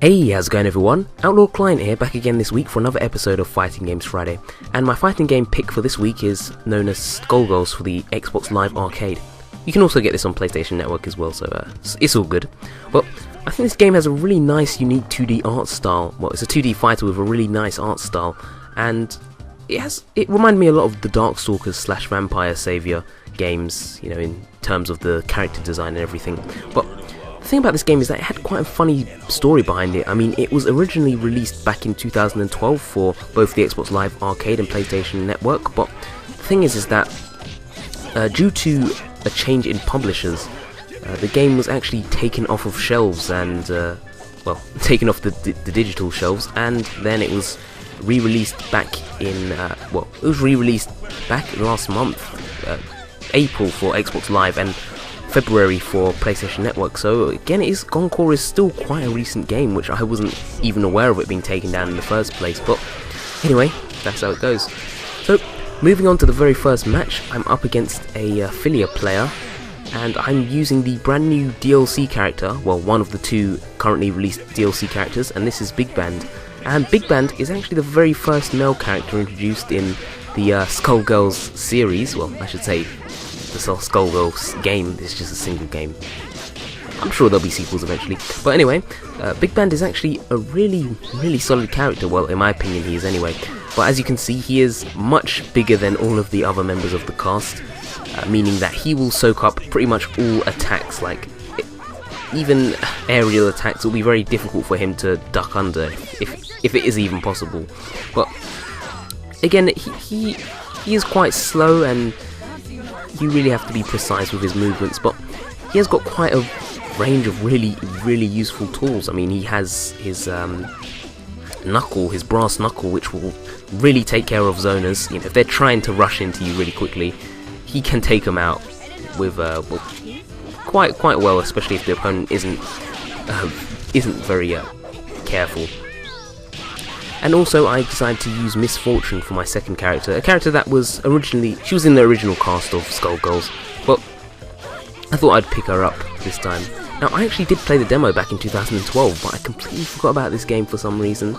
Hey, how's it going everyone? OutlawClient here, back again this week for another episode of Fighting Games Friday. And my fighting game pick for this week is known as Skullgirls for the Xbox Live Arcade. You can also get this on PlayStation Network as well, so it's all good. But I think this game has a really nice, unique 2D art style. Well, it's a 2D fighter with a really nice art style, and it reminded me a lot of the Darkstalkers / Vampire Savior games, you know, in terms of the character design and everything. But the thing about this game is that it had quite a funny story behind it. I mean, it was originally released back in 2012 for both the Xbox Live Arcade and PlayStation Network, but the thing is that due to a change in publishers, the game was actually taken off of shelves and, well, taken off the digital shelves, and then it was re-released back in, it was re-released back last month, April for Xbox Live and February for PlayStation Network. So again, Encore is still quite a recent game, which I wasn't even aware of it being taken down in the first place. But anyway, that's how it goes. So moving on to the very first match, I'm up against a Filia player, and I'm using the brand new DLC character, well, one of the two currently released DLC characters, and this is Big Band. And Big Band is actually the very first male character introduced in the Skullgirls series. Well, I should say the Skullgirls game is just a single game. I'm sure there'll be sequels eventually. But anyway, Big Band is actually a really solid character. Well, in my opinion, he is anyway. But as you can see, he is much bigger than all of the other members of the cast, meaning that he will soak up pretty much all attacks. Like, even aerial attacks will be very difficult for him to duck under, if it is even possible. But again, he is quite slow, and you really have to be precise with his movements, but he has got quite a range of really useful tools. I mean, he has his knuckle, his brass knuckle, which will really take care of zoners. You know, if they're trying to rush into you really quickly, he can take them out with quite well, especially if the opponent isn't very careful. And also, I decided to use Misfortune for my second character, a character that was she was in the original cast of Skullgirls, but I thought I'd pick her up this time. Now, I actually did play the demo back in 2012, but I completely forgot about this game for some reason,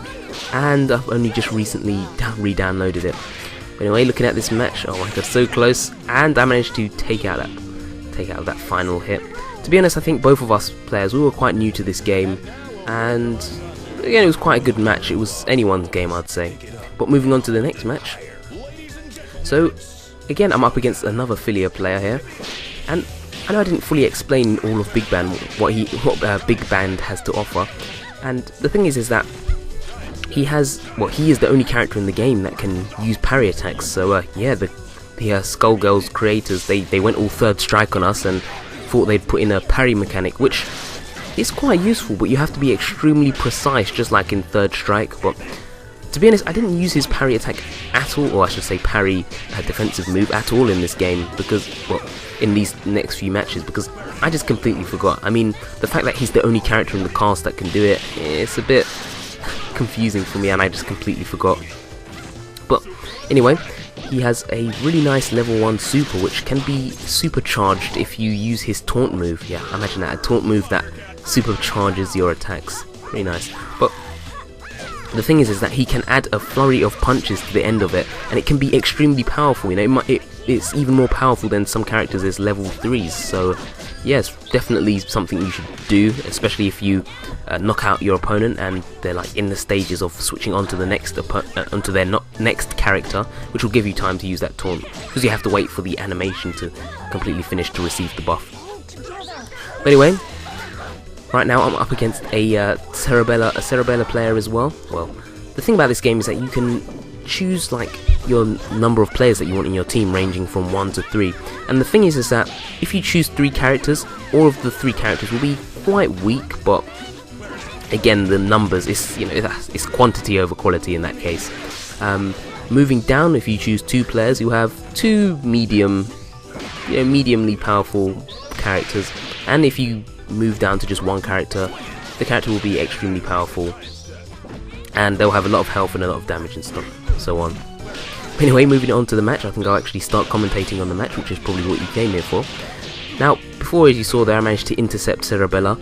and I've only just recently re-downloaded it. But anyway, looking at this match, oh my god, so close, and I managed to take out that final hit. To be honest, I think both of us players, we were quite new to this game, and again, it was quite a good match. It was anyone's game, I'd say. But moving on to the next match. So, again, I'm up against another Filia player here, and I know I didn't fully explain all of Big Band, what Big Band has to offer. And the thing is that he is the only character in the game that can use parry attacks. So, yeah, the Skullgirls creators, they went all third strike on us and thought they'd put in a parry mechanic, which it's quite useful, but you have to be extremely precise, just like in Third Strike. But to be honest, I didn't use his parry attack at all, or I should say parry defensive move at all in this game, because, well, in these next few matches, because I just completely forgot. I mean, the fact that he's the only character in the cast that can do it, it's a bit confusing for me, and I just completely forgot. But anyway, he has a really nice level 1 super, which can be supercharged if you use his taunt move. Yeah, imagine that, a taunt move that supercharges your attacks. Pretty nice. But the thing is that he can add a flurry of punches to the end of it, and it can be extremely powerful. You know, it's even more powerful than some characters as level 3s. So yes, definitely something you should do, especially if you knock out your opponent and they're like in the stages of switching onto the next onto their next character, which will give you time to use that taunt, because you have to wait for the animation to completely finish to receive the buff. But anyway, right now I'm up against a Cerebella player as well. Well, the thing about this game is that you can choose like your number of players that you want in your team, ranging from 1 to 3. And the thing is that if you choose 3 characters, all of the 3 characters will be quite weak. But again, the numbers it's quantity over quality in that case. Moving down, if you choose 2 players, you have 2 mediumly powerful characters, and if you move down to just 1 character, the character will be extremely powerful, and they'll have a lot of health and a lot of damage and so on. Anyway, moving on to the match, I think I'll actually start commentating on the match, which is probably what you came here for. Now, before, as you saw there, I managed to intercept Cerebella,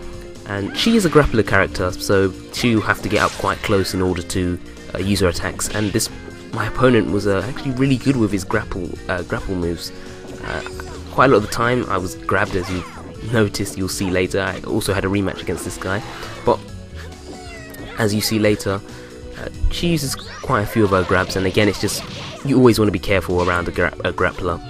and she is a grappler character, so she'll have to get up quite close in order to use her attacks. And my opponent was actually really good with his grapple moves. Quite a lot of the time I was grabbed, as you noticed, you'll see later. I also had a rematch against this guy, but as you see later, she uses quite a few of her grabs, and again, it's just, you always want to be careful around a grappler.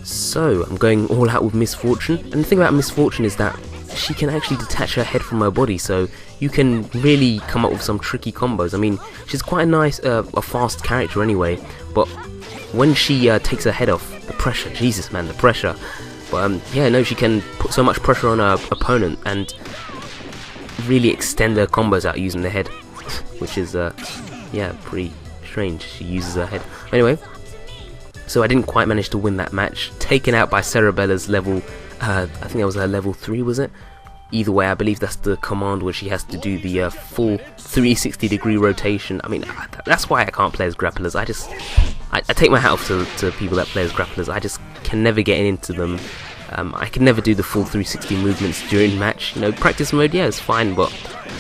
So I'm going all out with Misfortune, and the thing about Misfortune is that she can actually detach her head from her body, so you can really come up with some tricky combos. I mean, she's quite a nice, a fast character anyway, but when she takes her head off, the pressure, Jesus man, the pressure. But yeah, no, she can put so much pressure on her opponent and really extend her combos out using the head, which is yeah, pretty strange. She uses her head. Anyway, so I didn't quite manage to win that match, taken out by Cerebella's level, I think that was her level 3, was it? Either way, I believe that's the command where she has to do the full 360-degree rotation. I mean, that's why I can't play as grapplers. I take my hat off to people that play as grapplers. I just can never get into them. I can never do the full 360 movements during match. You know, practice mode, yeah, it's fine, but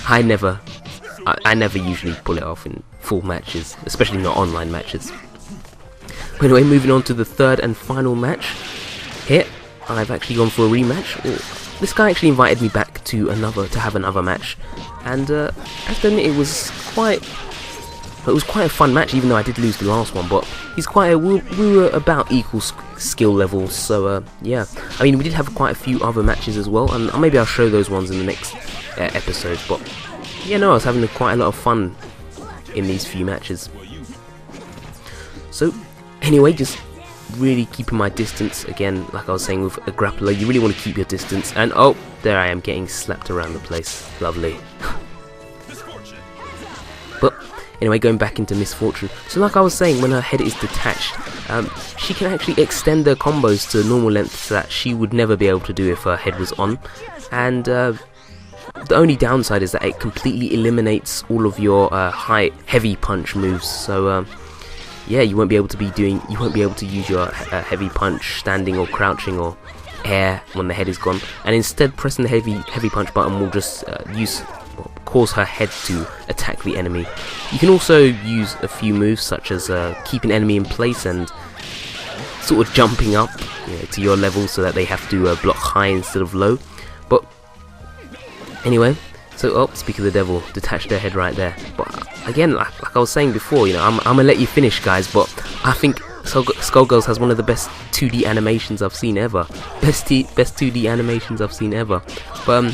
I never usually pull it off in full matches, especially not online matches. Anyway, moving on to the third and final match. Here, I've actually gone for a rematch. This guy actually invited me back to have another match, and I have to admit, it was quite a fun match, even though I did lose the last one. But he's we were about equal skill levels, so yeah. I mean, we did have quite a few other matches as well, and maybe I'll show those ones in the next episode. But yeah, no, I was having quite a lot of fun in these few matches. So anyway, just really keeping my distance. Again, like I was saying with a grappler, you really want to keep your distance. And oh, there I am getting slapped around the place. Lovely. But anyway, going back into Misfortune. So like I was saying, when her head is detached, she can actually extend her combos to normal lengths that she would never be able to do if her head was on. And the only downside is that it completely eliminates all of your heavy punch moves. So yeah, you won't be able to use your heavy punch standing or crouching or air when the head is gone, and instead pressing the heavy punch button will just cause her head to attack the enemy. You can also use a few moves such as keeping enemy in place and sort of jumping up, you know, to your level so that they have to block high instead of low. But anyway, so oh, speak of the devil, detach their head right there. But again, like I was saying before, you know, I'm gonna let you finish, guys, but I think Skullgirls has one of the best 2D animations I've seen ever. Best 2D animations I've seen ever. But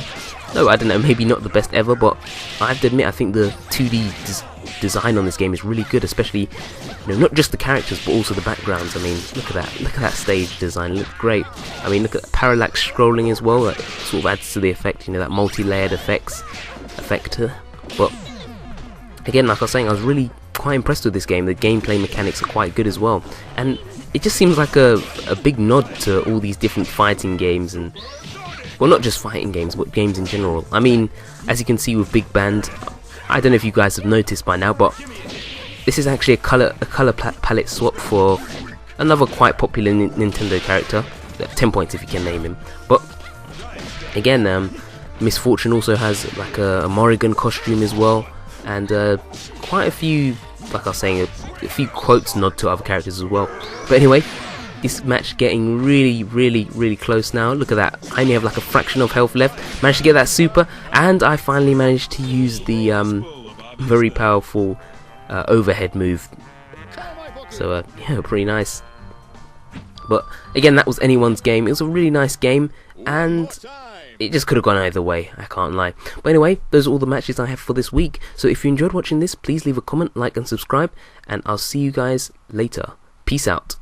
no, I don't know, maybe not the best ever, but I have to admit, I think the 2D design on this game is really good, especially, you know, not just the characters but also the backgrounds. I mean, look at that stage design, look great. I mean, look at the parallax scrolling as well, that sort of adds to the effect, you know, that multi-layered effect. But again, like I was saying, I was really quite impressed with this game. The gameplay mechanics are quite good as well, and it just seems like a big nod to all these different fighting games, and well, not just fighting games, but games in general. I mean, as you can see with Big Band, I don't know if you guys have noticed by now, but this is actually a color palette swap for another quite popular Nintendo character. 10 points if you can name him. But again, Misfortune also has like a Morrigan costume as well, and quite a few, like I was saying, a few quotes nod to other characters as well. But anyway, this match getting really close now. Look at that, I only have like a fraction of health left. Managed to get that super, and I finally managed to use the very powerful overhead move. So yeah, pretty nice. But again, that was anyone's game. It was a really nice game, and it just could have gone either way, I can't lie. But anyway, those are all the matches I have for this week. So if you enjoyed watching this, please leave a comment, like and subscribe, and I'll see you guys later. Peace out.